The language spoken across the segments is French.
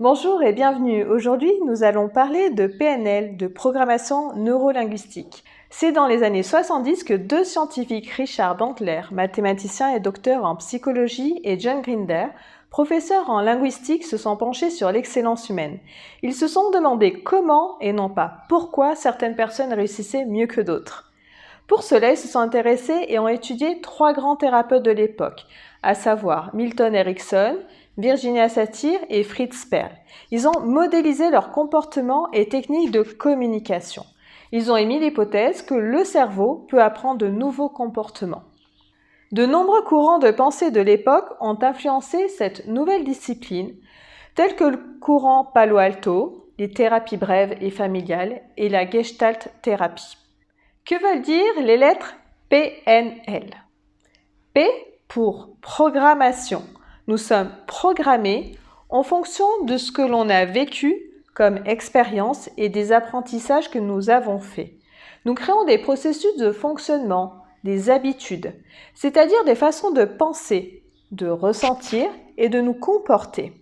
Bonjour et bienvenue. Aujourd'hui, nous allons parler de PNL, de programmation neurolinguistique. C'est dans les années 70 que deux scientifiques, Richard Bandler, mathématicien et docteur en psychologie, et John Grinder, professeur en linguistique, se sont penchés sur l'excellence humaine. Ils se sont demandé comment, et non pas pourquoi, certaines personnes réussissaient mieux que d'autres. Pour cela, ils se sont intéressés et ont étudié trois grands thérapeutes de l'époque, à savoir Milton Erickson, Virginia Satir et Fritz Perls. Ils ont modélisé leur comportement et techniques de communication. Ils ont émis l'hypothèse que le cerveau peut apprendre de nouveaux comportements. De nombreux courants de pensée de l'époque ont influencé cette nouvelle discipline, tels que le courant Palo Alto, les thérapies brèves et familiales et la Gestalt thérapie. Que veulent dire les lettres PNL? P pour programmation. Nous sommes programmés en fonction de ce que l'on a vécu comme expérience et des apprentissages que nous avons faits. Nous créons des processus de fonctionnement, des habitudes, c'est-à-dire des façons de penser, de ressentir et de nous comporter.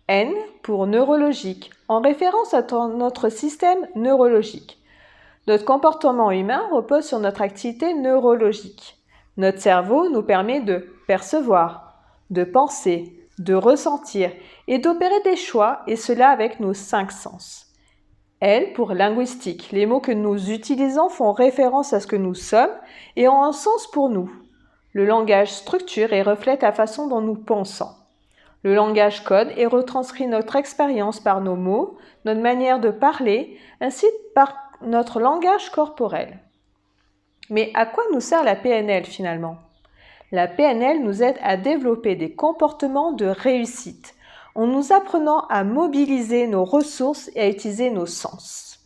N pour neurologique, en référence à notre système neurologique. Notre comportement humain repose sur notre activité neurologique. Notre cerveau nous permet de percevoir, de penser, de ressentir et d'opérer des choix, et cela avec nos 5 sens. L pour linguistique. Les mots que nous utilisons font référence à ce que nous sommes et ont un sens pour nous. Le langage structure et reflète la façon dont nous pensons. Le langage code et retranscrit notre expérience par nos mots, notre manière de parler, ainsi par notre langage corporel. Mais à quoi nous sert la PNL finalement? La PNL nous aide à développer des comportements de réussite en nous apprenant à mobiliser nos ressources et à utiliser nos sens.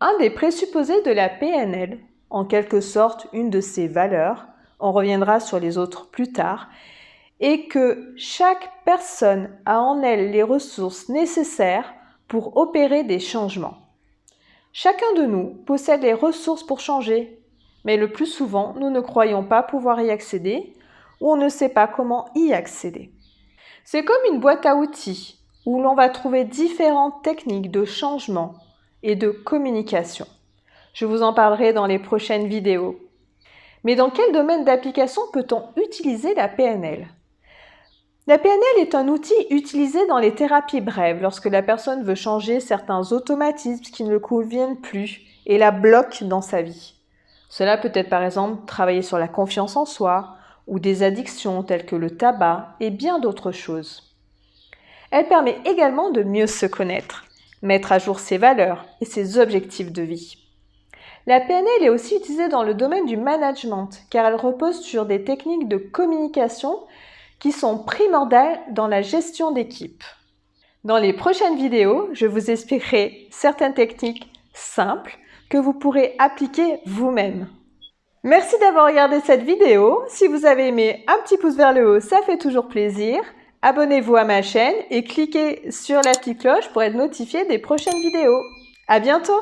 Un des présupposés de la PNL, en quelque sorte une de ses valeurs, on reviendra sur les autres plus tard, est que chaque personne a en elle les ressources nécessaires pour opérer des changements. Chacun de nous possède les ressources pour changer, mais le plus souvent, nous ne croyons pas pouvoir y accéder ou on ne sait pas comment y accéder. C'est comme une boîte à outils où l'on va trouver différentes techniques de changement et de communication. Je vous en parlerai dans les prochaines vidéos. Mais dans quel domaine d'application peut-on utiliser la PNL? La PNL est un outil utilisé dans les thérapies brèves lorsque la personne veut changer certains automatismes qui ne le conviennent plus et la bloquent dans sa vie. Cela peut être par exemple travailler sur la confiance en soi ou des addictions telles que le tabac et bien d'autres choses. Elle permet également de mieux se connaître, mettre à jour ses valeurs et ses objectifs de vie. La PNL est aussi utilisée dans le domaine du management car elle repose sur des techniques de communication qui sont primordiales dans la gestion d'équipe. Dans les prochaines vidéos, je vous expliquerai certaines techniques simples que vous pourrez appliquer vous-même. Merci d'avoir regardé cette vidéo. Si vous avez aimé, un petit pouce vers le haut, ça fait toujours plaisir. Abonnez-vous à ma chaîne et cliquez sur la petite cloche pour être notifié des prochaines vidéos. À bientôt!